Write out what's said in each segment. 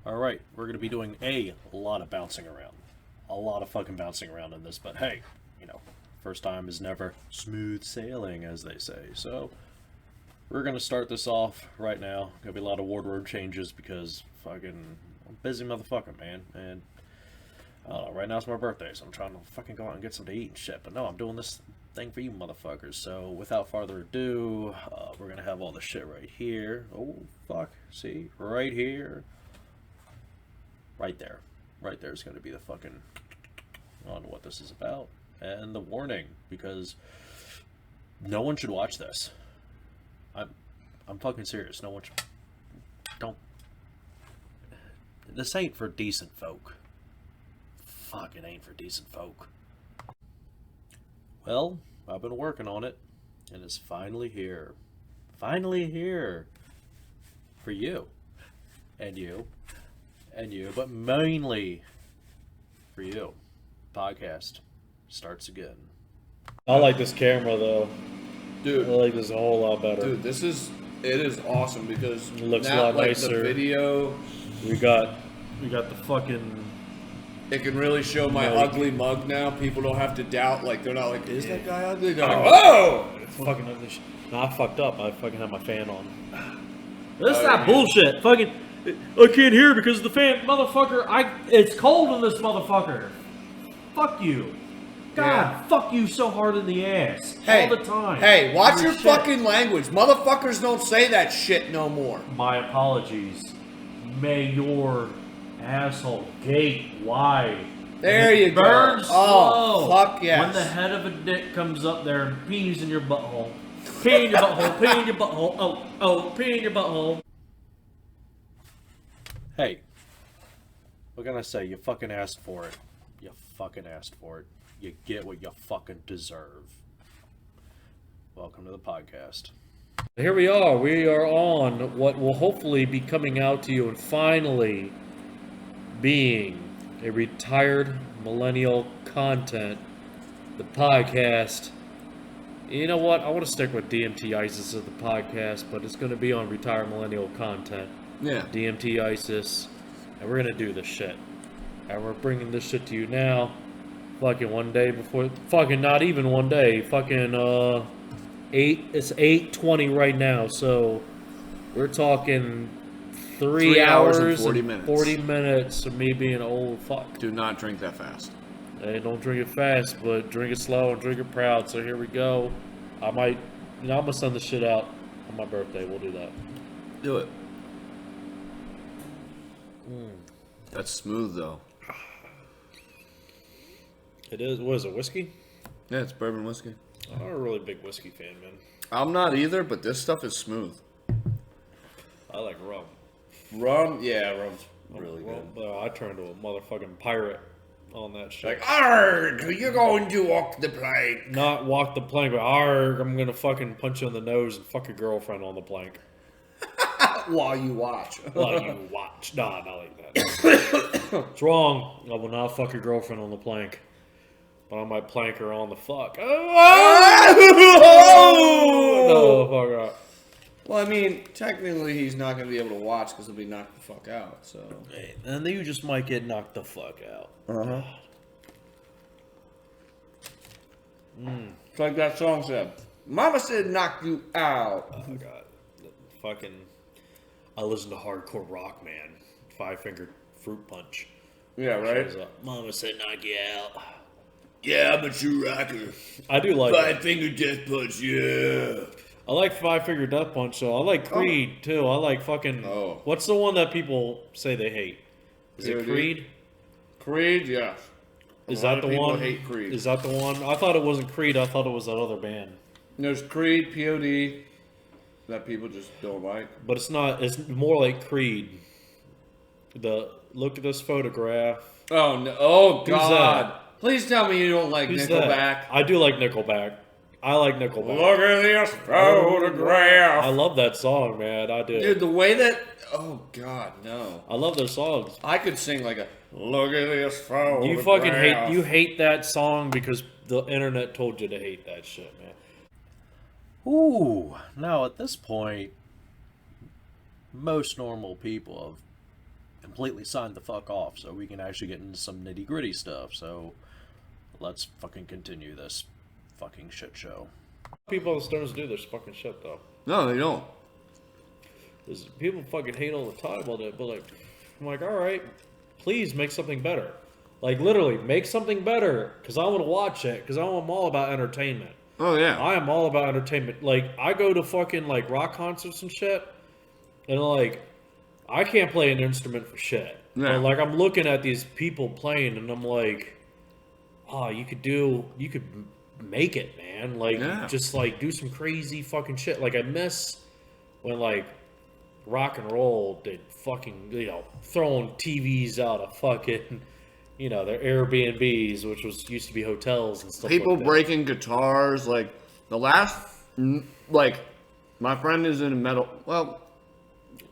Alright, we're going to be doing a lot of bouncing around. A lot of fucking bouncing around in this, but hey, first time is never smooth sailing, as they say. So, we're going to start this off right now. Gonna be a lot of wardrobe changes because fucking I'm a busy motherfucker, man. And right now it's my birthday, so I'm trying to fucking go out and get something to eat and shit. But no, I'm doing this thing for you motherfuckers. So, without further ado, we're going to have all the shit right here. Oh, fuck. See? Right here. Right there. Right there is going to be the fucking... I don't know what this is about. And the warning, because no one should watch this. I'm fucking serious. No one should... Don't... This ain't for decent folk. Fuck, it ain't for decent folk. Well, I've been working on it, and it's finally here. Finally here. For you. And you. And you, but mainly for you. Podcast starts again. I like this camera though. Dude. I like this a whole lot better. Dude, it is awesome because It looks now, a lot like, nicer. the video, We got the fucking... it can really show my Mug. ugly mug now. People don't have to doubt, like, they're not like, is that guy ugly? They're like, Oh! oh! Fucking ugly shit. No, I fucked up. I fucking had my fan on. This is Oh, not yeah. bullshit. Fucking... I can't hear because of the fan. Motherfucker, it's cold in this motherfucker. Fuck you. God, Yeah. fuck you so hard in the ass. Hey, all the time. Hey, watch your shit. fucking language. Motherfuckers don't say that shit no more. My apologies. May your asshole gape wide. There And it you go. burns Oh, slow. fuck yes. When the head of a dick comes up there and pees in your butthole. Pee in your butthole, pee in your butthole, oh, pee in your butthole. Hey, what can I say? You fucking asked for it. You fucking asked for it. You get what you fucking deserve. Welcome to the podcast. Here we are. We are on what will hopefully be coming out to you and finally being a retired millennial content, the podcast. You know what? I want to stick with DMT ISIS as the podcast, but it's going to be on retired millennial content. Yeah. DMT ISIS, and we're going to do this shit. And we're bringing this shit to you now. Fucking one day before, fucking not even one day. Fucking, it's 8:20 right now, so we're talking 3 hours hours and 40 minutes. 40 minutes of me being old fuck. Do not drink that fast. Hey, don't drink it fast, but drink it slow and drink it proud. So here we go. I'm gonna send the shit out on my birthday. We'll do that. Do it. That's smooth, though. It is. What is it? Whiskey? Yeah, it's bourbon whiskey. I'm not a really big whiskey fan, man. I'm not either, but this stuff is smooth. I like rum. Rum? Yeah, rum's really Rum, good. but I turned to a motherfucking pirate on that shit. Like, arg, you're going to walk the plank. Not walk the plank, but arg, I'm gonna fucking punch you in the nose and fuck your girlfriend on the plank. While you watch. While you watch. Nah, not like that. It's wrong. I will not fuck your girlfriend on the plank. But I might plank her on the fuck. No, fuck out. Well, I mean, technically he's not going to be able to watch because he'll be knocked the fuck out, so. And then you just might get knocked the fuck out. Uh-huh. It's like that song said. Mama said knock you out. Oh, God. Fucking... I listen to hardcore rock, man. 5-Finger Fruit Punch. Yeah, right? Shows up. Mama said knock you out. Yeah, but you rocker. I do like that. 5-Finger Death Punch, yeah. I like 5-Finger Death Punch, so I like Creed, too. I like fucking... Oh. What's the one that people say they hate? Is it POD? Creed? Creed, yeah. Is A lot that of the people one? hate Creed. Is that the one? I thought it wasn't Creed. I thought it was that other band. There's Creed, POD, that people just don't like. But it's not. It's more like Creed. Look at this photograph. Oh, no. Oh, Who's God. that? Please tell me you don't like Who's Nickelback. that? I do like Nickelback. I like Nickelback. Look at this photograph. I love that song, man. I do. Dude, the way that... Oh, God, no. I love those songs. I could sing like a... Look at this photograph. You fucking hate. You hate that song because the internet told you to hate that shit, man. Ooh, now at this point, most normal people have completely signed the fuck off, so we can actually get into some nitty gritty stuff. So let's fucking continue this fucking shit show. People on the Stones do this fucking shit though. No, they don't. People fucking hate all the time on it, but like, I'm like, all right, please make something better. Like literally, make something better because I want to watch it because I'm all about entertainment. Oh yeah. I am all about entertainment. Like I go to fucking like rock concerts and shit, and like I can't play an instrument for shit. Yeah. But like I'm looking at these people playing, and I'm like, oh, you could make it, man. Like just like do some crazy fucking shit. Like I miss when like rock and roll did fucking, you know, throwing TVs out of fucking, you know, their Airbnbs, which used to be hotels and stuff. People like that. breaking guitars, like the last, like my friend is in metal. Well,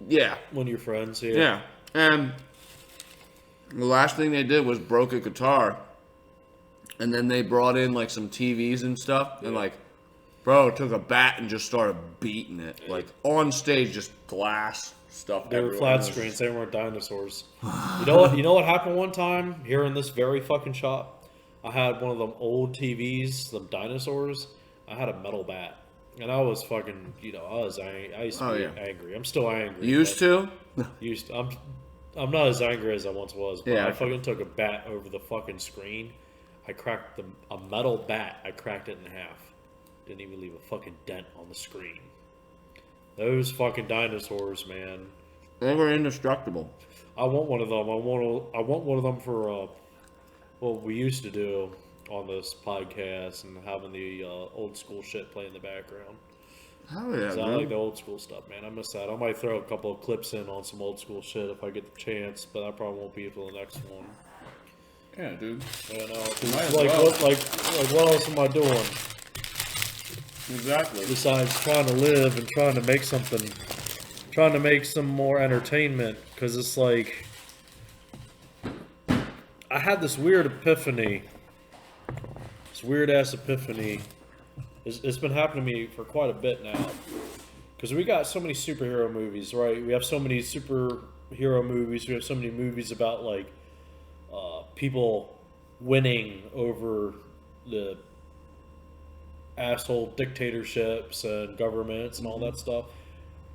yeah, One of your friends, yeah, and the last thing they did was broke a guitar, and then they brought in like some TVs and stuff, and like, bro took a bat and just started beating it, like on stage, just glass stuff. They were everywhere. flat screens. They weren't dinosaurs. You know what? You know what happened one time here in this very fucking shop? I had one of them old TVs, them dinosaurs. I had a metal bat, and I was fucking. You know, I used to be angry. I'm still angry. Used to. I'm not as angry as I once was. But Yeah. I fucking took a bat over the fucking screen. I cracked a metal bat. I cracked it in half. Didn't even leave a fucking dent on the screen. Those fucking dinosaurs, man. They were indestructible. I want one of them. I want one of them for what we used to do on this podcast and having the old school shit play in the background. Hell yeah, I man. like the old school stuff, man. I miss that. I might throw a couple of clips in on some old school shit if I get the chance, but that probably won't be until the next one. Yeah, dude. You know, Might as like well. what else am I doing Exactly. besides trying to live and trying to make something, trying to make some more entertainment? Because it's like I had this weird epiphany, this weird ass epiphany. It's been happening to me for quite a bit now. Because we got so many superhero movies, right? We have so many superhero movies. We have so many movies about like people winning over the asshole dictatorships and governments and all that stuff.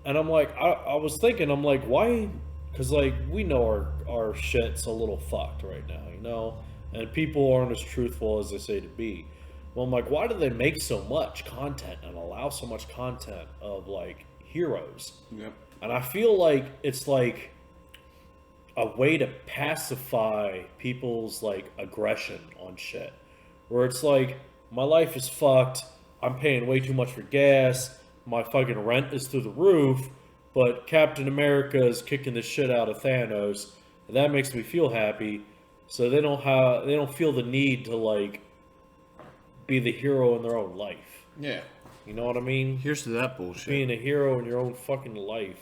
And I'm like, I was thinking, I'm like, why? Because like we know our shit's a little fucked right now, you know, and people aren't as truthful as they say to be. Well, I'm like, why do they make so much content and allow so much content of like heroes? Yep. And I feel like it's like a way to pacify people's like aggression on shit. Where it's like, my life is fucked, I'm paying way too much for gas, my fucking rent is through the roof, but Captain America is kicking the shit out of Thanos, and that makes me feel happy. So they don't feel the need to like be the hero in their own life. Yeah. You know what I mean? Here's to that bullshit. Being a hero in your own fucking life.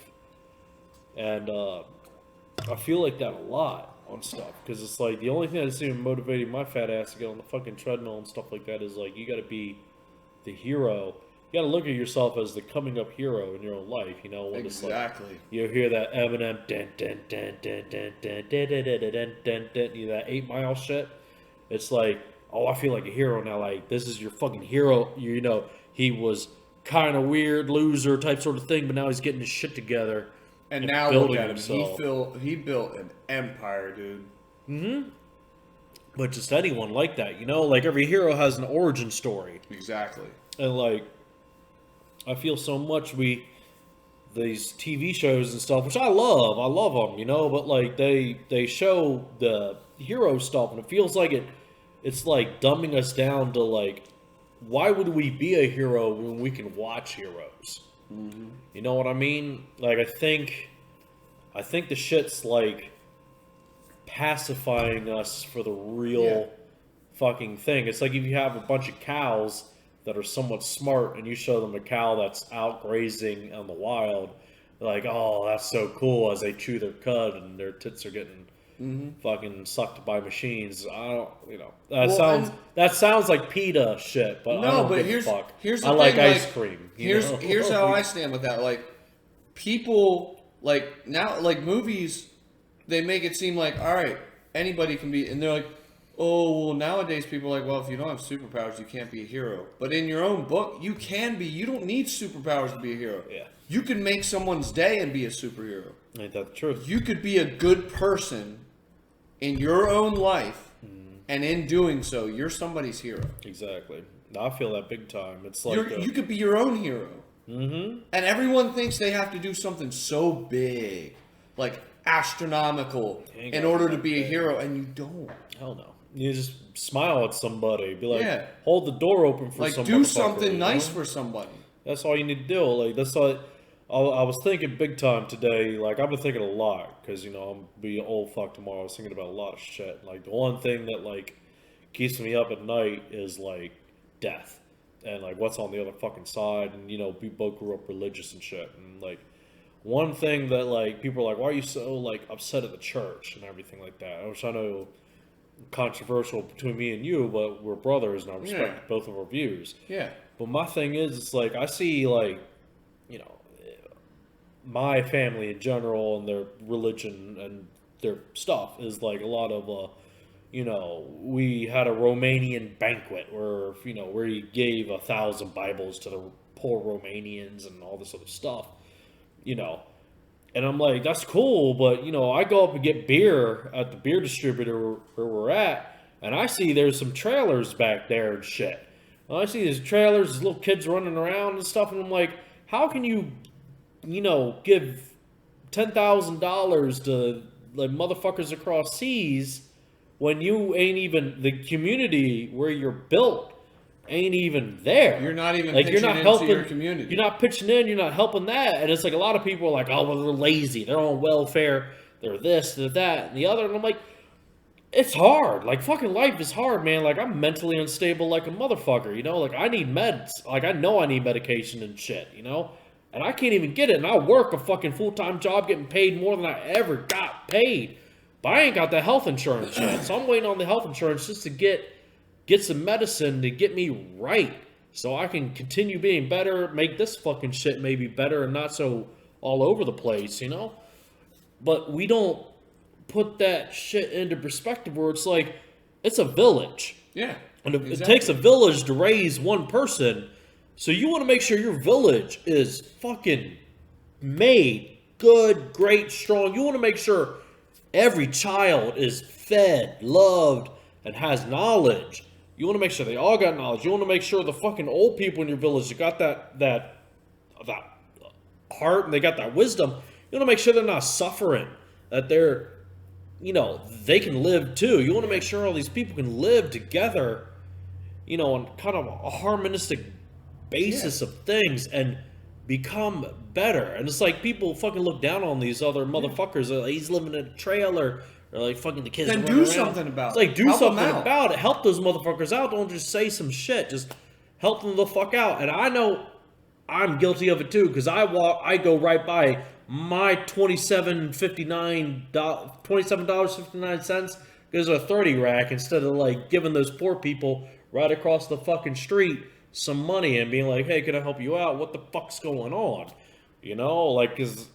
And I feel like that a lot on stuff. Because it's like, the only thing that's even motivating my fat ass to get on the fucking treadmill and stuff like that is like, you gotta be the hero. You gotta look at yourself as the coming up hero in your own life, you know? When Exactly. It's like, you hear that Eminem, dun, dun, dun, dun, dun, dun, dun, dun, dun, dun, dun, dun, you know, that 8 Mile shit. It's like, oh, I feel like a hero now. Like, this is your fucking hero. You know, he was kind of weird, loser type sort of thing, but now he's getting his shit together. And now look at him. himself. He built an empire, dude. Mm-hmm. But just anyone like that, you know? Like, every hero has an origin story. Exactly. And, like, I feel so much these TV shows and stuff, which I love them, you know? But, like, they show the hero stuff, and it feels like it's like dumbing us down to like, why would we be a hero when we can watch heroes? Mm-hmm. You know what I mean? Like, I think the shit's like pacifying us for the real fucking thing. It's like if you have a bunch of cows that are somewhat smart and you show them a cow that's out grazing in the wild, they're like, oh, that's so cool, as they chew their cud and their tits are getting fucking sucked by machines. I don't, you know, that sounds like PETA shit, but no, I don't but give a fuck. Here's the I like thing, ice like, cream. Here's how I stand with that. Like, people like now, like movies they make it seem like, all right, anybody can be, and they're like, oh, well, nowadays people are like, well, if you don't have superpowers, you can't be a hero. But in your own book, you can be. You don't need superpowers to be a hero. Yeah. You can make someone's day and be a superhero. Ain't that the truth? You could be a good person in your own life, and in doing so, you're somebody's hero. Exactly. I feel that big time. It's like You could be your own hero. Mm-hmm. And everyone thinks they have to do something so big, like astronomical, in order to be a hero, and you don't. Hell no. You just smile at somebody. Be like, Yeah. hold the door open for Like, some do motherfucker, something you nice know? for somebody. That's all you need to do. Like, that's all. I was thinking big time today. Like, I've been thinking a lot because, you know, I'm gonna be an old fuck tomorrow. I was thinking about a lot of shit. Like, the one thing that, like, keeps me up at night is, like, death. And, like, what's on the other fucking side. And, you know, we both grew up religious and shit. And, like, one thing that, like, people are like, why are you so, like, upset at the church and everything like that? Which I know controversial between me and you, but we're brothers and I respect both of our views. Yeah. But my thing is, it's like, I see, like, you know, my family in general and their religion and their stuff is like a lot of, you know, we had a Romanian banquet where, you know, where he gave 1,000 Bibles to the poor Romanians and all this other stuff, you know. And I'm like, that's cool, but, you know, I go up and get beer at the beer distributor where we're at, and I see there's some trailers back there and shit. And I see these trailers, these little kids running around and stuff, and I'm like, how can you, you know, give $10,000 to, like, motherfuckers across seas when you ain't even, the community where you're built ain't even there. You're not even like, pitching you're not into helping your community. You're not pitching in, you're not helping that. And it's like a lot of people are like, oh, well, they're lazy, they're on welfare, they're this, they're that, and the other. And I'm like, it's hard. Like, fucking life is hard, man. Like, I'm mentally unstable like a motherfucker, you know? Like, I need meds. Like, I know I need medication and shit, you know? And I can't even get it. And I work a fucking full-time job getting paid more than I ever got paid. But I ain't got the health insurance yet. So I'm waiting on the health insurance just to get some medicine to get me right. So I can continue being better, make this fucking shit maybe better and not so all over the place, you know? But we don't put that shit into perspective where it's like, it's a village. Yeah. And it exactly. takes a village to raise one person. So you want to make sure your village is fucking made good, great, strong. You want to make sure every child is fed, loved, and has knowledge. You want to make sure they all got knowledge. You want to make sure the fucking old people in your village have got that heart and they got that wisdom. You want to make sure they're not suffering, that they're, you know, they can live too. You want to make sure all these people can live together, you know, on kind of a harmonistic basis of things and become better. And it's like people fucking look down on these other motherfuckers. Like, he's living in a trailer, or like fucking the kids. Then running do around. something about it. It's like, do Help them something out. about it. Help those motherfuckers out. Don't just say some shit. Just help them the fuck out. And I know I'm guilty of it too, because I go right by my $27.59 goes to a 30 rack instead of like giving those poor people right across the fucking street some money and being like, hey, can I help you out? What the fuck's going on? You know, like, cause,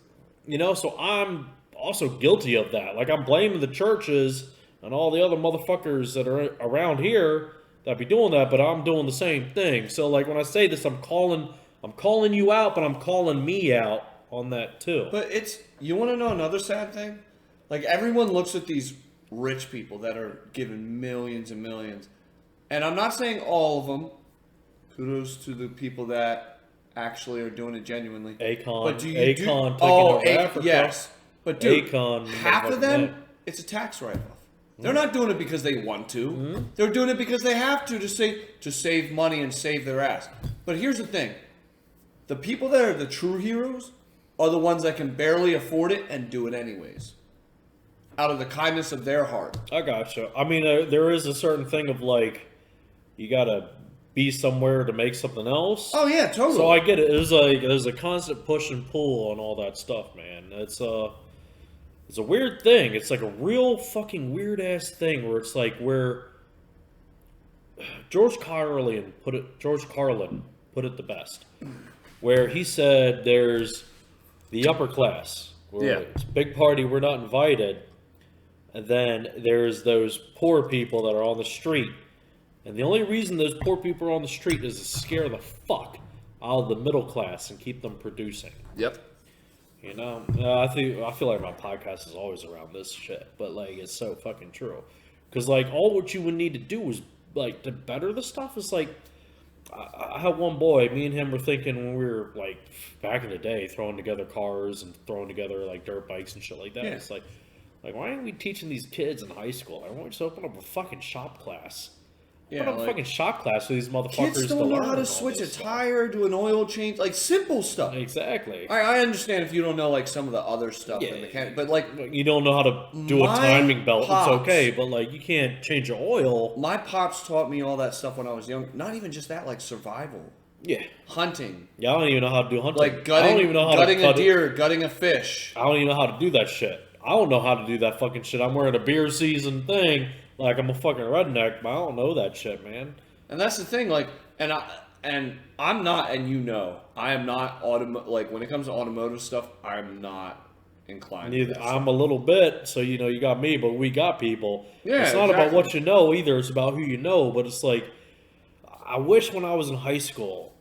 you know, so I'm also guilty of that. Like, I'm blaming the churches and all the other motherfuckers that are around here that be doing that, but I'm doing the same thing. So like, when I say this, I'm calling you out, but I'm calling me out on that too. But it's, you want to know another sad thing? Like, everyone looks at these rich people that are given millions and millions. And I'm not saying all of them. Kudos to the people that actually are doing it genuinely. Akon, But do you Akon do, taking over Africa. Yes. But dude, Akon, half of them, man. it's a tax write-off. They're not doing it because they want to. They're doing it because they have to save money and save their ass. But here's the thing. The people that are the true heroes are the ones that can barely afford it and do it anyways. Out of the kindness of their heart. I gotcha. I mean, there is a certain thing of like, you gotta be somewhere to make something else. Oh yeah, totally. So I get it. There's a constant push and pull on all that stuff, man. It's a weird thing. It's like a real fucking weird ass thing where it's like where George Carlin put it the best. Where he said there's the upper class. Where it's big party, we're not invited. And then there's those poor people that are on the street. And the only reason those poor people are on the street is to scare the fuck out of the middle class and keep them producing. Yep. You know, I feel like my podcast is always around this shit, but like it's so fucking true. Because like all what you would need to do is like to better the stuff is like I had one boy, me and him were thinking when we were like back in the day throwing together cars and throwing together like dirt bikes and shit like that. Yeah. It's like why aren't we teaching these kids in high school? Like, why don't we just open up a fucking shop class? Yeah, Open up a like, fucking shop class for these motherfuckers kids to don't know learn how to all switch a this stuff. tire, do an oil change, like simple stuff. Exactly. I understand if you don't know like some of the other stuff, Yeah. the mechanic, but like You don't know how to do a My timing belt. pops- It's okay, but like you can't change your oil. my pops taught me all that stuff when I was young. Not even just that, like survival, Yeah. hunting, Yeah, I don't even know how to do hunting. like I don't even know how gutting to a cut deer, gutting a fish. I don't even know how to do that shit. I don't know how to do that fucking shit. I'm wearing a beer season thing, like I'm a fucking redneck, but I don't know that shit, man. And that's the thing, like, and I'm not, and you know, I am not like when it comes to automotive stuff, I'm not inclined. to Neither, that I'm a little bit, so you know, you got me, but we got people. Yeah, it's not about exactly. what you know either. It's about who you know. But it's like, I wish when I was in high school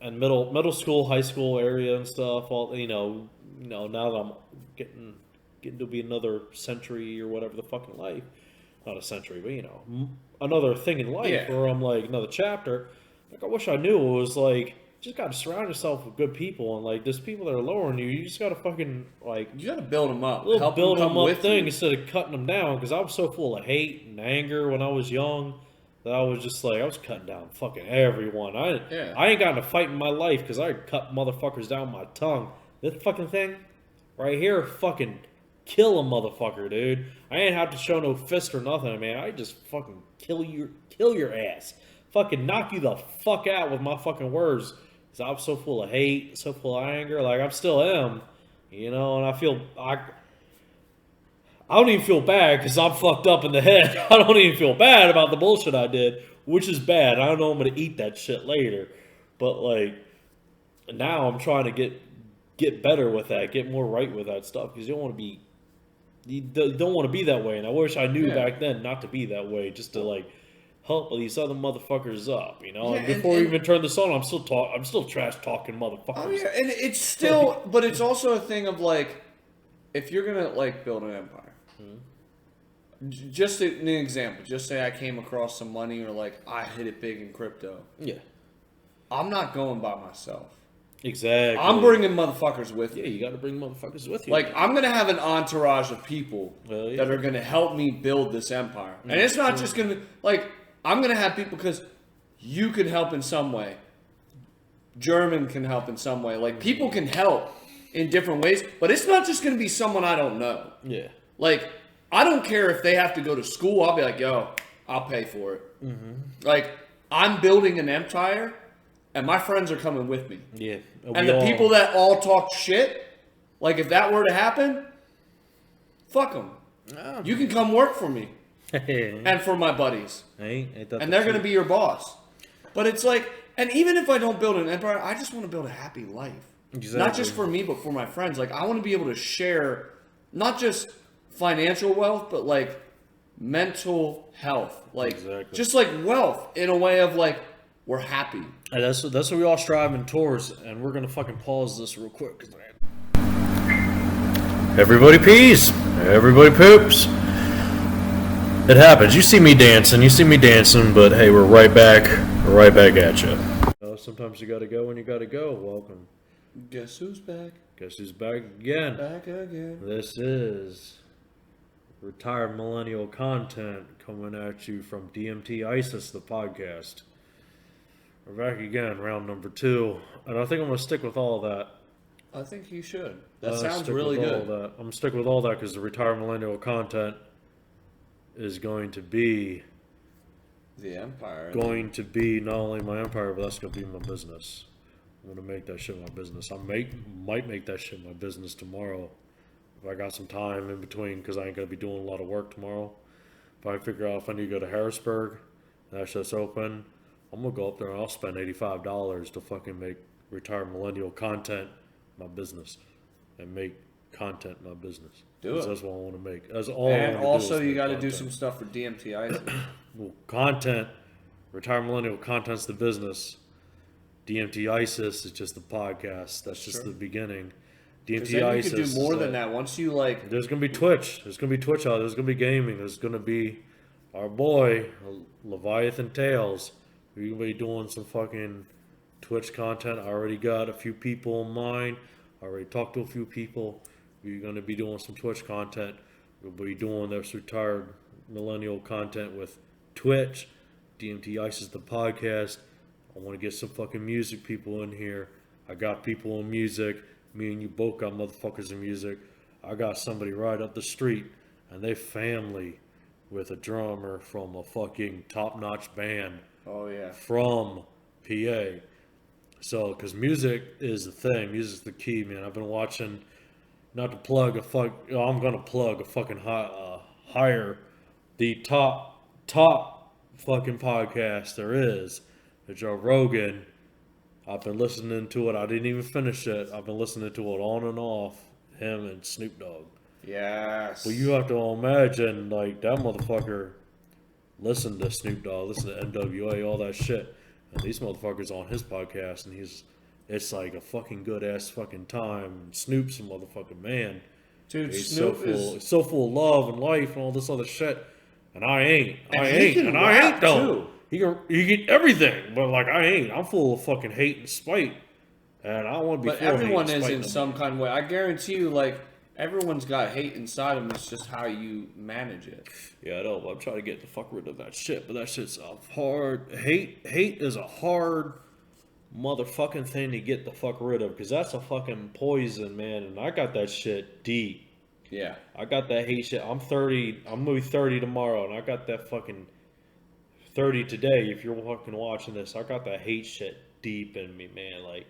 and middle school, high school area and stuff. All you know, now that I'm getting to be another century or whatever the fucking life, not a century, but you know, another thing in life Yeah. where I'm like another chapter. Like I wish I knew it was like. Just gotta surround yourself with good people, and like there's people that are lower than you. You just gotta fucking like You got to build them up, little help build them them come up with thing you. instead of cutting them down. Because I was so full of hate and anger when I was young that I was just like I was cutting down fucking everyone. Yeah. I ain't gotten a fight in my life because I cut motherfuckers down with my tongue. This fucking thing right here, fucking kill a motherfucker, dude. I ain't have to show no fist or nothing, man. I just fucking kill your ass, fucking knock you the fuck out with my fucking words. Cause I'm so full of hate, so full of anger. Like I still am, you know. And I don't even feel bad because I'm fucked up in the head. I don't even feel bad about the bullshit I did, which is bad. I don't know I'm gonna eat that shit later, but like now I'm trying to get better with that, get more right with that stuff because you don't want to be that way. And I wish I knew Yeah. back then not to be that way, just to like help these other motherfuckers up, you know. Yeah, and and- before we and- even turn this on, I'm still trash talking motherfuckers. Oh yeah, and it's still, but it's also a thing of like, if you're gonna like build an empire, just an example. Just say I came across some money or like I hit it big in crypto. Yeah, I'm not going by myself. exactly. I'm bringing motherfuckers with Yeah, me. you got to bring motherfuckers with you. Like I'm gonna have an entourage of people Well, yeah. that are gonna help me build this empire, and it's not just gonna like I'm gonna have people because you can help in some way. German can help in some way. Like people can help in different ways, but it's not just gonna be someone I don't know. yeah, Like I don't care if they have to go to school. I'll be like, yo, I'll pay for it. Like I'm building an empire, and my friends are coming with me. yeah. And the people that all talk shit, like if that were to happen, fuck them. Oh. You can come work for me and and for my buddies, ain't that and they're gonna be your boss. But it's like, and even if I don't build an empire, I just want to build a happy life. Not Exactly. just for me, but for my friends. Like I want to be able to share, not just financial wealth, but like mental health, like Exactly. just like wealth in a way of like we're happy. And that's what we all striving towards, and we're gonna fucking pause this real quick. 'Cause everybody pees, everybody poops. It happens. You see me dancing, but hey, we're right back at you. Sometimes you gotta go when you gotta go. Welcome. Guess who's back? Guess who's back again? Back again. This is retired millennial content coming at you from DMT ISIS, the podcast. We're back again, round number 2, and I think I'm gonna stick with all that. I think you should. That I'm gonna sounds stick really with all good. that. I'm gonna stick with all that because the retired millennial content is going to be The empire. not only my empire, but that's gonna be my business. I'm gonna make that shit my business. Might make that shit my business tomorrow if I got some time in between because I ain't gonna be doing a lot of work tomorrow. If I figure out if I need to go to Harrisburg, and that shit's open, I'm gonna go up there and I'll spend $85 to fucking make retired millennial content my business and make content, not business. Do 'Cause it. That's what I want to make. That's all. And I wanna also, do is you make got to do content. some stuff for DMTI. Well, content. Retired Millennial content's the business. DMT ISIS is just the podcast. That's just the beginning. Because DMT then you ISIS could do more is than that. Once you like, There's gonna be Twitch. There's gonna be Twitch out. There's gonna be gaming. There's gonna be our boy Leviathan Tales. We're gonna be doing some fucking Twitch content. I already got a few people in mind. I already talked to a few people. We're gonna be doing some Twitch content. We'll be doing this retired millennial content with Twitch. DMT ISIS the podcast. I want to get some fucking music people in here. I got people in music. Me and you both got motherfuckers in music. I got somebody right up the street, and they family with a drummer from a fucking top-notch band oh yeah, from PA. So, because music is the thing. Music's the key, man. I've been watching, not to plug a fuck, I'm going to plug a fucking higher, the top fucking podcast there is, the Joe Rogan. I've been listening to it. I didn't even finish it. I've been listening to it on and off, him and Snoop Dogg. yes. Well, you have to imagine, like, that motherfucker listened to Snoop Dogg, listened to NWA, all that shit. And these motherfuckers on his podcast, and it's like a fucking good ass fucking time. And Snoop's a motherfucking man. Dude, He's Snoop he's so full of love and life and all this other shit. And I ain't. And I he ain't. can And I rap, ain't though. too. He get everything, but like I ain't. I'm full of fucking hate and spite. And I don't want to be But full of hate everyone and is spite in no some more. kind of way. I guarantee you, like, everyone's got hate inside them. It's just how you manage it. Yeah, I know. I'm trying to get the fuck rid of that shit, but that shit's a hard. Hate is a hard motherfucking thing to get the fuck rid of, because that's a fucking poison, man. And I got that shit deep. Yeah. I got that hate shit. I'm 30. I'm gonna be 30 tomorrow, and I got that fucking 30 today. If you're fucking watching this, I got that hate shit deep in me, man. Like,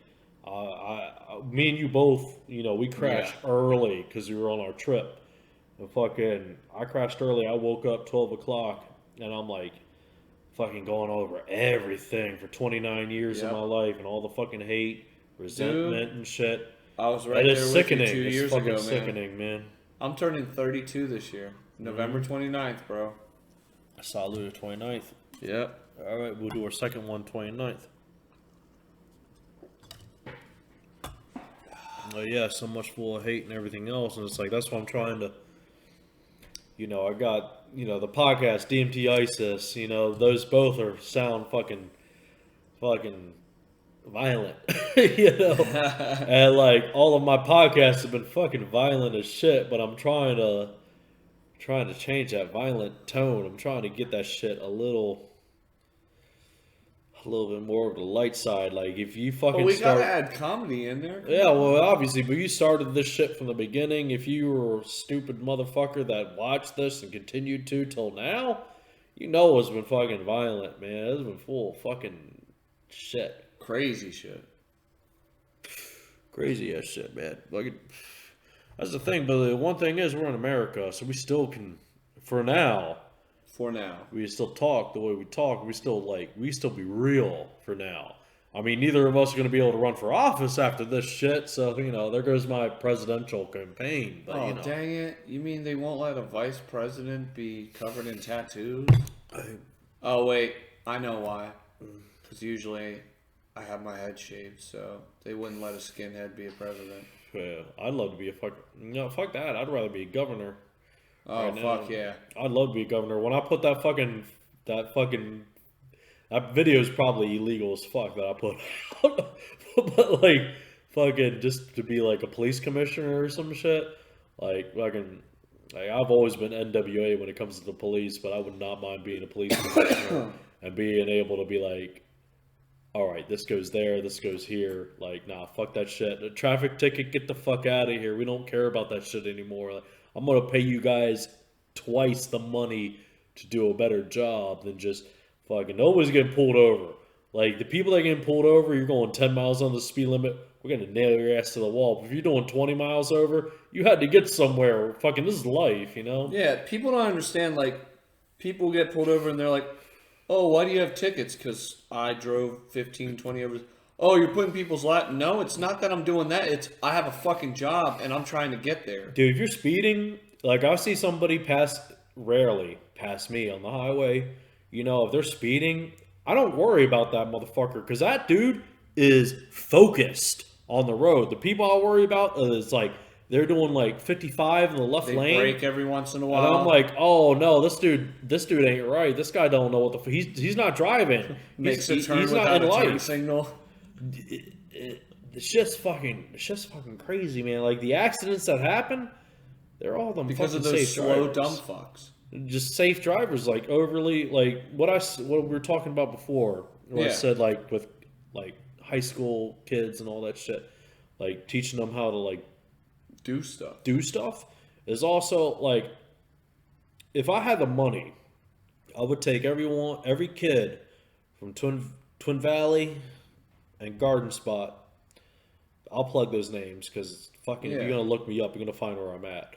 me and you both, you know, we crashed early because we were on our trip. And fucking, I crashed early. I woke up 12 o'clock, and I'm like, fucking going over everything for 29 years of my life, and all the fucking hate, resentment, and shit. I was right It there is with sickening. you 2 It's years fucking ago, man. sickening, man. I'm turning 32 this year. November 29th, bro. Salute 29th. Yep. All right, we'll do our second one 29th. Yeah, so much full of hate and everything else, and it's like that's what I'm trying to. You know, I got the podcast DMT ISIS. You know, those both sound fucking violent. You know, and like all of my podcasts have been fucking violent as shit. But I'm trying to change that violent tone. I'm trying to get that shit a little bit more of the light side. Like if you fucking Well, we start, gotta add comedy in there. yeah, well, obviously, but you started this shit from the beginning. If you were a stupid motherfucker that watched this and continued to till now, you know it's been fucking violent, man. It's been full of fucking shit. Crazy shit. Crazy ass shit, man. Like, that's the thing, but the one thing is we're in America, so we still can, for now, we still talk the way we talk. We still be real for now. I mean, neither of us are going to be able to run for office after this shit, so, there goes my presidential campaign. But, dang it. You mean they won't let a vice president be covered in tattoos? Oh, wait. I know why. Because usually I have my head shaved, so they wouldn't let a skinhead be a president. Yeah, I'd love to be fuck that. I'd rather be a governor. Oh, right fuck now. yeah. I'd love to be a governor. When I put that video is probably illegal as fuck that I put out. But like fucking just to be like a police commissioner or some shit. Like fucking I've always been NWA when it comes to the police, but I would not mind being a police commissioner and being able to be like, all right, this goes there, this goes here. Like, nah, fuck that shit. A traffic ticket, get the fuck out of here. We don't care about that shit anymore. Like, I'm going to pay you guys twice the money to do a better job than just fucking nobody's getting pulled over. Like, the people that are getting pulled over, you're going 10 miles on the speed limit, we're going to nail your ass to the wall. But if you're doing 20 miles over, you had to get somewhere. Fucking, this is life, you know? Yeah, people don't understand, like, people get pulled over and they're like, oh, why do you have tickets? Because I drove 15, 20 over. oh, you're putting people's life. No, it's not that I'm doing that. It's I have a fucking job and I'm trying to get there. Dude, if you're speeding, like I see somebody rarely pass me on the highway. You know, if they're speeding, I don't worry about that motherfucker because that dude is focused on the road. The people I worry about is like they're doing like 55 in the left They lane. break every once in a And while. I'm like, oh no, this dude ain't right. This guy don't know what the he's not driving. makes a turn he's not without in a turn life. signal. It's just fucking crazy, man. Like the accidents that happen, they're all them Because of fucking those safe slow drivers. dumb fucks. Just safe drivers, like overly, like what we were talking about before. Where I Yeah. said like with like high school kids and all that shit, like teaching them how to like Do stuff. do stuff is also like if I had the money, I would take every kid from Twin Valley and Garden Spot. I'll plug those names because fucking if Yeah. you're gonna look me up, you're gonna find where I'm at.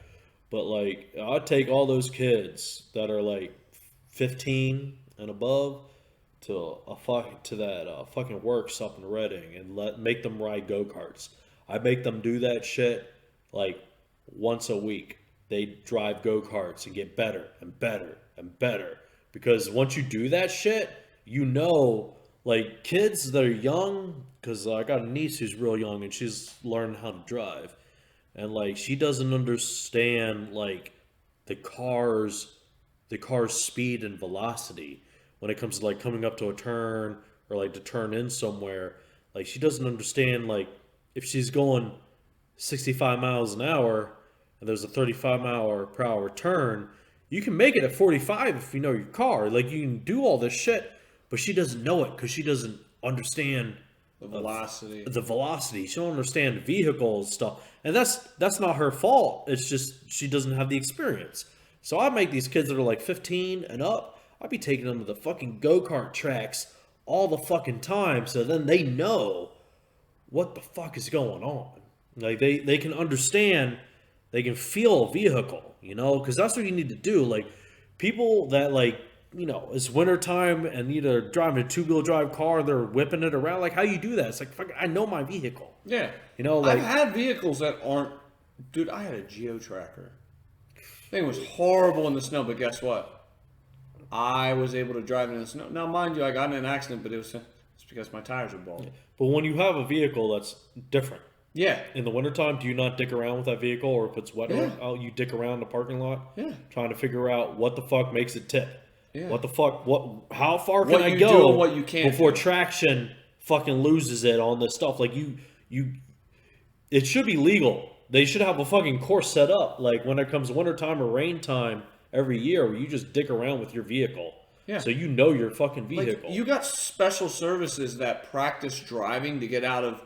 But like I'd take all those kids that are like 15 and above to that fucking works up in Reading and make them ride go-karts. I make them do that shit like once a week. They drive go-karts and get better and better and better because once you do that shit, you know, like kids that are young, because I got a niece who's real young and she's learning how to drive, and like she doesn't understand like the car's speed and velocity when it comes to like coming up to a turn or like to turn in somewhere. Like she doesn't understand like if she's going 65 miles an hour and there's a 35-mile-per-hour turn, you can make it at 45 if you know your car. Like you can do all this shit, but she doesn't know it because she doesn't understand The velocity. the velocity. She don't understand vehicles stuff, and that's not her fault. It's just she doesn't have the experience. So I make these kids that are like 15 and up. I'd be taking them to the fucking go-kart tracks all the fucking time, so then they know what the fuck is going on. Like they can understand, they can feel a vehicle, you know, because that's what you need to do. Like people that like, you know, it's wintertime and either driving a two-wheel drive car and they're whipping it around. Like how you do that? It's like fuck, I know my vehicle. Yeah. You know, like I've had vehicles that aren't. Dude, I had a Geo Tracker. Thing was horrible in the snow, but guess what? I was able to drive it in the snow. Now, mind you, I got in an accident, but it's because my tires were bald. but when you have a vehicle that's different. Yeah. In the wintertime, do you not dick around with that vehicle, or if it's wet out, you dick around the parking lot? Yeah. Trying to figure out what the fuck makes it tip. Yeah. What the fuck? How far can What I you go do and what you can't before do. traction fucking loses it on this stuff? Like it should be legal. They should have a fucking course set up, like when it comes wintertime or rain time every year, where you just dick around with your vehicle. Yeah. So you know your fucking vehicle. Like, you got special services that practice driving to get out of,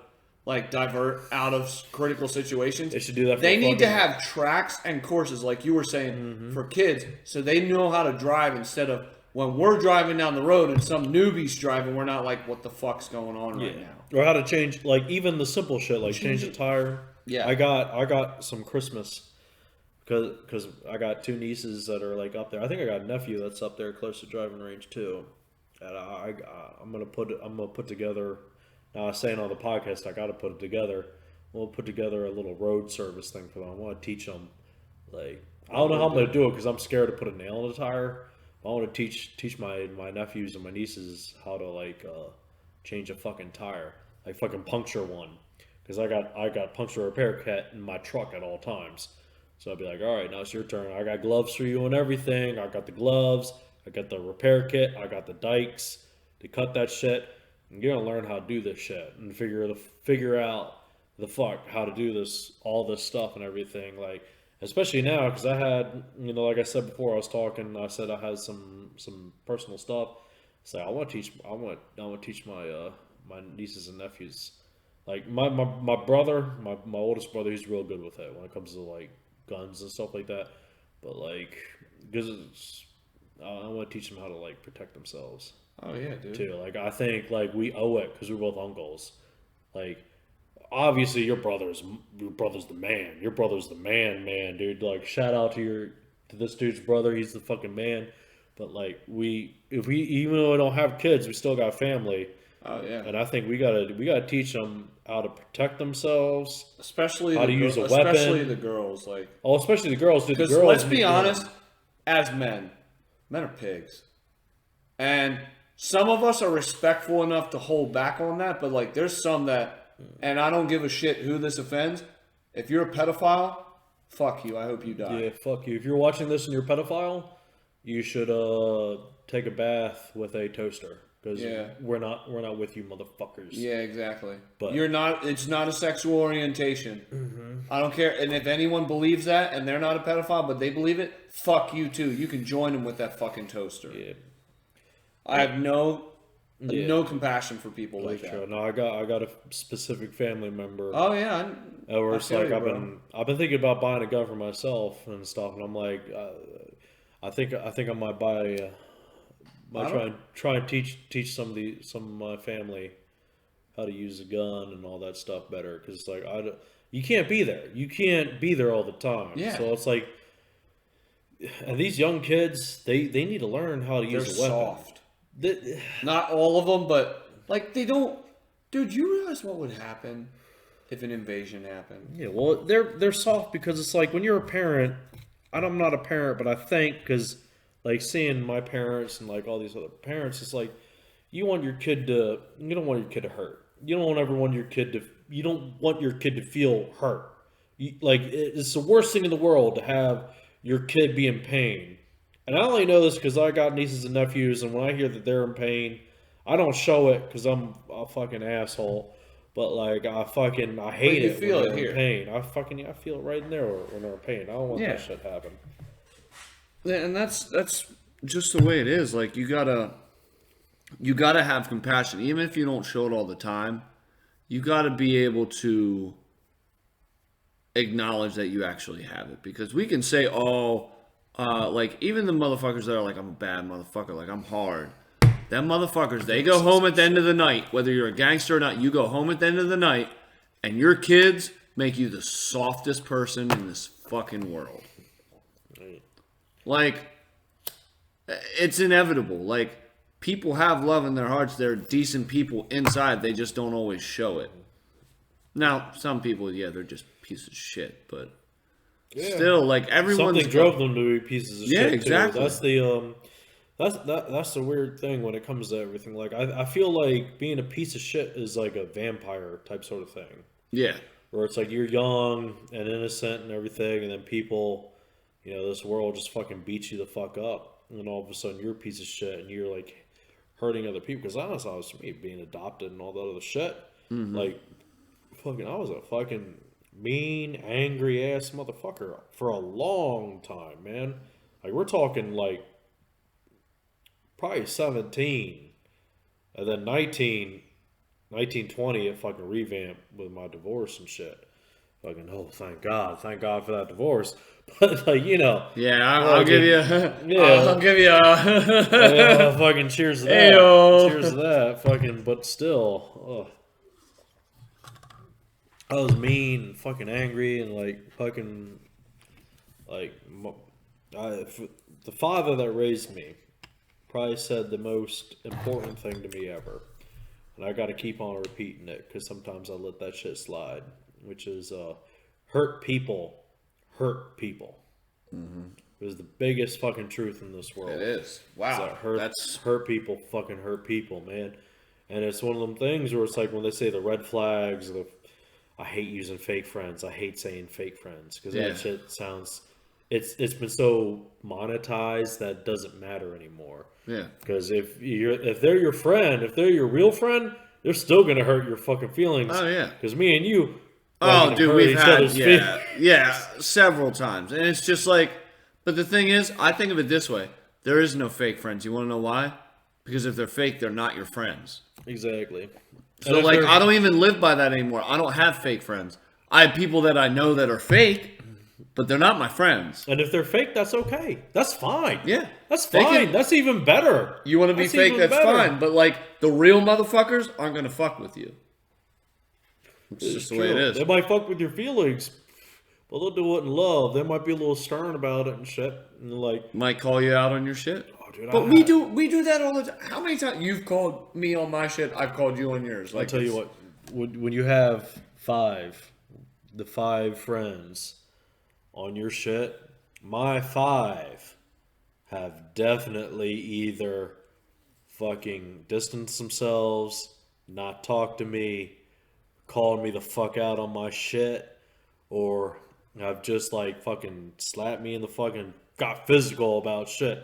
like, divert out of critical situations. They should do that for They need to fucking- have tracks and courses, like you were saying, for kids, so they know how to drive instead of when we're driving down the road and some newbie's driving, we're not like, what the fuck's going on right now? Or how to change, like even the simple shit, like change the tire. Yeah. I got some Christmas because I got two nieces that are like up there. I think I got a nephew that's up there close to driving range too. And I'm gonna put together. Now I was saying on the podcast I got to put it together. We'll put together a little road service thing for them. I want to teach them. Like I don't know how I'm gonna do it because I'm scared to put a nail in the tire. I want to teach my nephews and my nieces how to like change a fucking tire, like fucking puncture one, because I got puncture repair kit in my truck at all times. So I'd be like, all right, now it's your turn. I got gloves for you and everything. I got the gloves. I got the repair kit. I got the dikes to cut that shit. And you're gonna learn how to do this shit and figure out the fuck how to do all this stuff and everything. Like, especially now, because I had, you know, like I said before, I said I had some personal stuff. So I want to teach my my nieces and nephews. Like my brother, my oldest brother, he's real good with it when it comes to like guns and stuff like that. But like, because I want to teach them how to like protect themselves Oh, yeah, dude. too. Like I think like we owe it because we're both uncles. Like obviously your brother's the man. Your brother's the man, dude. Like shout out to this dude's brother. He's the fucking man. But like even though we don't have kids, we still got family. Oh yeah. And I think we gotta teach them how to protect themselves, Especially how to use a weapon. Especially the girls, like. Especially the girls. Dude, the Because girls. let's be honest, as men are pigs, and some of us are respectful enough to hold back on that. But like, there's some that, and I don't give a shit who this offends. If you're a pedophile, fuck you. I hope you die. Yeah, fuck you. If you're watching this and you're a pedophile, you should take a bath with a toaster. Because we're not with you, motherfuckers. Yeah, exactly. But you're not. It's not a sexual orientation. Mm-hmm. I don't care. And if anyone believes that, and they're not a pedophile, but they believe it, fuck you too. You can join them with that fucking toaster. Yeah. I have no compassion for people like that. Sure. No, I got a specific family member. Oh yeah. Where it's like I've been thinking about buying a gun for myself and stuff, and I'm like, I think I might buy. Try and teach some of my family how to use a gun and all that stuff better, because it's like you can't be there. You can't be there all the time. Yeah. So it's like, and these young kids, they need to learn how to use a weapon. Soft. Not all of them, but like they don't. Dude, you realize what would happen if an invasion happened? Yeah. Well, they're soft because it's like when you're a parent. I'm not a parent, but I think because. Like seeing my parents and like all these other parents, it's like you don't want your kid to hurt. You don't want your kid to feel hurt. It's the worst thing in the world to have your kid be in pain. And I only know this because I got nieces and nephews, and when I hear that they're in pain, I don't show it because I'm a fucking asshole. But like I hate it when they're in pain. I feel it right in there when they're in pain. I don't want that shit to happen. Yeah, and that's just the way it is. Like you gotta have compassion, even if you don't show it all the time. You gotta be able to acknowledge that you actually have it, because we can say, like even the motherfuckers that are like, I'm a bad motherfucker, like I'm hard. Them motherfuckers, they go home at the end of the night, whether you're a gangster or not. You go home at the end of the night, and your kids make you the softest person in this fucking world. Like, it's inevitable. Like, people have love in their hearts. They're decent people inside. They just don't always show it. Now, some people, they're just pieces of shit. But still, like, everyone's... Something drove them to be pieces of shit, Yeah, exactly. Too. That's the weird thing when it comes to everything. Like, I feel like being a piece of shit is like a vampire type sort of thing. Yeah. Where it's like you're young and innocent and everything, and then people... this world just fucking beats you the fuck up, and then all of a sudden you're a piece of shit, and you're like hurting other people. Because that's how it was for me, being adopted and all that other shit. Mm-hmm. Like, fucking, I was a fucking mean, angry ass motherfucker for a long time, man. Like, we're talking like probably 17, and then 19, 20, it fucking revamped with my divorce and shit. Fucking, thank God for that divorce. But like, I'll give you, I'll give you, fucking cheers to that, Ayo. cheers to that, fucking. But still, I was mean, fucking angry, and like fucking, like, the father that raised me probably said the most important thing to me ever, and I got to keep on repeating it because sometimes I let that shit slide, which is hurt people. Mm-hmm. It was the biggest fucking truth in this world. It is. Wow. Hurt people fucking hurt people, man. And it's one of them things where it's like when they say the red flags, I hate using fake friends. I hate saying fake friends because that shit sounds. It's been so monetized that it doesn't matter anymore. Yeah. Because if they're your friend, if they're your real friend, they're still gonna hurt your fucking feelings. Oh yeah. Because me and you. Oh, dude, we've had several times, and it's just like. But the thing is, I think of it this way: there is no fake friends. You want to know why? Because if they're fake, they're not your friends. Exactly. So, like, I don't even live by that anymore. I don't have fake friends. I have people that I know that are fake, but they're not my friends. And if they're fake, that's okay. That's fine. Yeah. That's fine. That's even better. You want to be fake, that's fine. But, like, the real motherfuckers aren't going to fuck with you. It's just the way it is. They might fuck with your feelings, but they'll do it in love. They might be a little stern about it and shit. And, like, might call you out on your shit. dude. But we do that all the time. How many times you've called me on my shit? I've called you on yours. I'll tell you what. When you have the 5 friends on your shit, my 5 have definitely either fucking distanced themselves, not talked to me, called me the fuck out on my shit, or have just like fucking slapped me in the fucking, got physical about shit.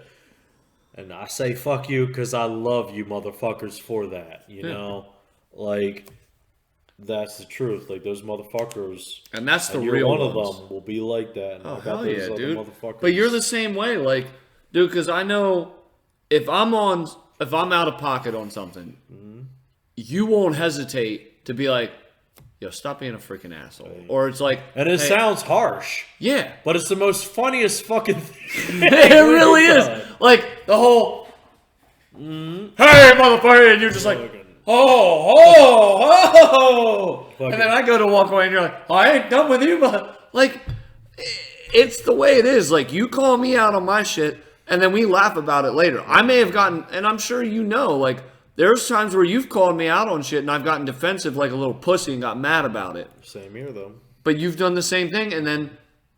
And I say fuck you because I love you motherfuckers for that, you know? Like, that's the truth. Like, those motherfuckers, and that's the and real one ones. of them will be like that. And Oh, I got hell those yeah, other dude. motherfuckers. But you're the same way, like, dude, because I know if I'm out of pocket on something, you won't hesitate to be like, yo, stop being a freaking asshole. Or it's like, And it hey, sounds harsh, yeah. but it's the most funniest fucking thing. It really is. Like, the whole, hey, motherfucker, and you're just like, oh. And then I go to walk away, and you're like, oh, I ain't done with you, but, like, it's the way it is. Like, you call me out on my shit, and then we laugh about it later. I may have gotten, and I'm sure you know, like, there's times where you've called me out on shit, and I've gotten defensive like a little pussy and got mad about it. Same here, though. But you've done the same thing, and then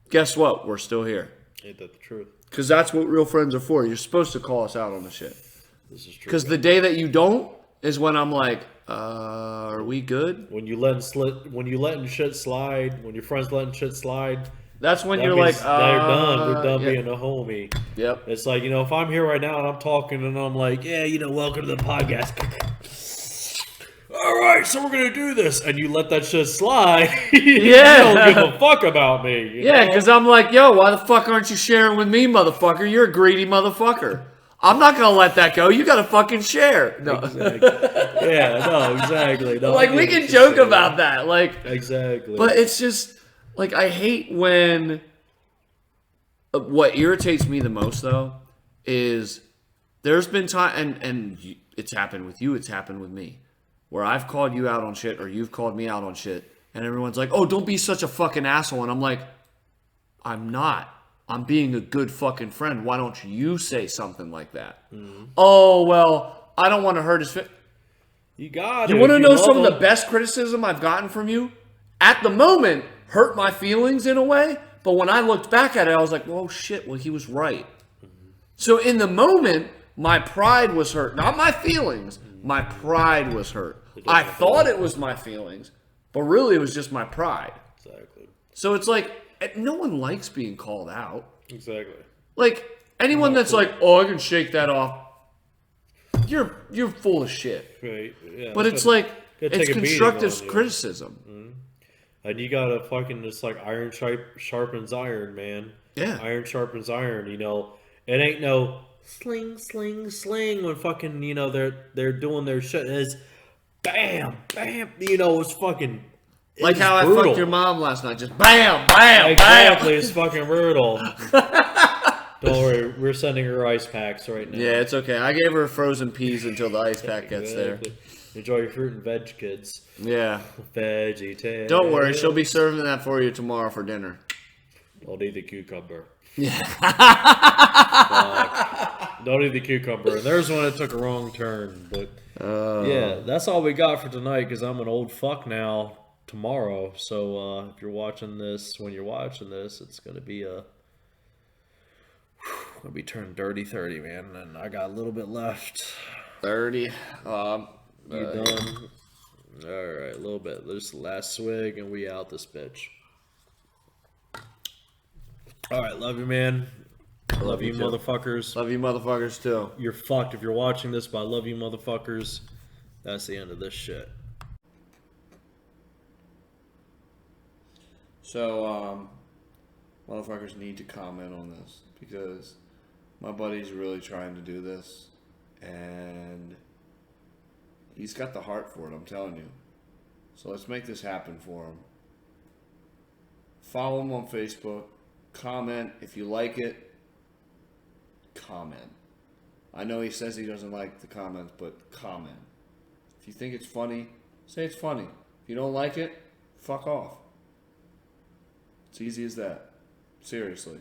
guess what? We're still here. Ain't that the truth? Because that's what real friends are for. You're supposed to call us out on the shit. This is true. Because the day that you don't is when I'm like, are we good? When you letting shit slide, when your friends letting shit slide, That's when that you're means like, they're done. We're done yeah. being a homie. Yep. It's like, if I'm here right now and I'm talking and I'm like, yeah, welcome to the podcast. All right, so we're gonna do this, and you let that shit slide. Yeah. You don't give a fuck about me. Yeah, because I'm like, yo, why the fuck aren't you sharing with me, motherfucker? You're a greedy motherfucker. I'm not gonna let that go. You gotta fucking share. No. Exactly. Yeah, no, exactly. No, Like, we can joke about that. Like, exactly. but it's just, like, I hate when, what irritates me the most, though, is there's been time, and it's happened with you, it's happened with me, where I've called you out on shit, or you've called me out on shit, and everyone's like, oh, don't be such a fucking asshole. And I'm like, I'm not. I'm being a good fucking friend. Why don't you say something like that? Mm-hmm. Oh, well, I don't want to hurt his feelings. You got it. You want to know some of the best criticism I've gotten from you? At the moment, hurt my feelings in a way, but when I looked back at it, I was like, whoa, shit, well, he was right. Mm-hmm. So in the moment, my pride was hurt. Not my feelings. My pride was hurt. I thought it was my feelings, but really it was just my pride. Exactly. So it's like, no one likes being called out. Exactly. Like, anyone that's like, oh, I can shake that off, you're full of shit. Right. Yeah. But it's like, gotta it's take a beating constructive on you. criticism. Mm-hmm. And you gotta fucking, it's like iron sharpens iron, man. Yeah. Iron sharpens iron, It ain't no sling when fucking, they're doing their shit. It's bam, bam, it's fucking... Like how brutal. I fucked your mom last night. Just bam, bam, exactly, bam. It's fucking brutal. Don't worry, we're sending her ice packs right now. Yeah, it's okay. I gave her frozen peas until the ice pack gets there. Enjoy your fruit and veg, kids. Yeah. Vegetarian. Don't worry, she'll be serving that for you tomorrow for dinner. Don't eat the cucumber. Yeah. Don't eat the cucumber. And there's one that took a wrong turn. But yeah, that's all we got for tonight because I'm an old fuck now tomorrow. So if you're watching this, when you're watching this, it's going to be gonna be turning dirty 30, man. And I got a little bit left. 30. You done? Alright, a little bit. This last swig and we out this bitch. Alright, love you, man. Love you, motherfuckers. Love you, motherfuckers, too. You're fucked if you're watching this, but I love you, motherfuckers. That's the end of this shit. So, motherfuckers need to comment on this because my buddy's really trying to do this and he's got the heart for it, I'm telling you. So let's make this happen for him. Follow him on Facebook. Comment. If you like it, comment. I know he says he doesn't like the comments, but comment. If you think it's funny, say it's funny. If you don't like it, fuck off. It's easy as that. Seriously.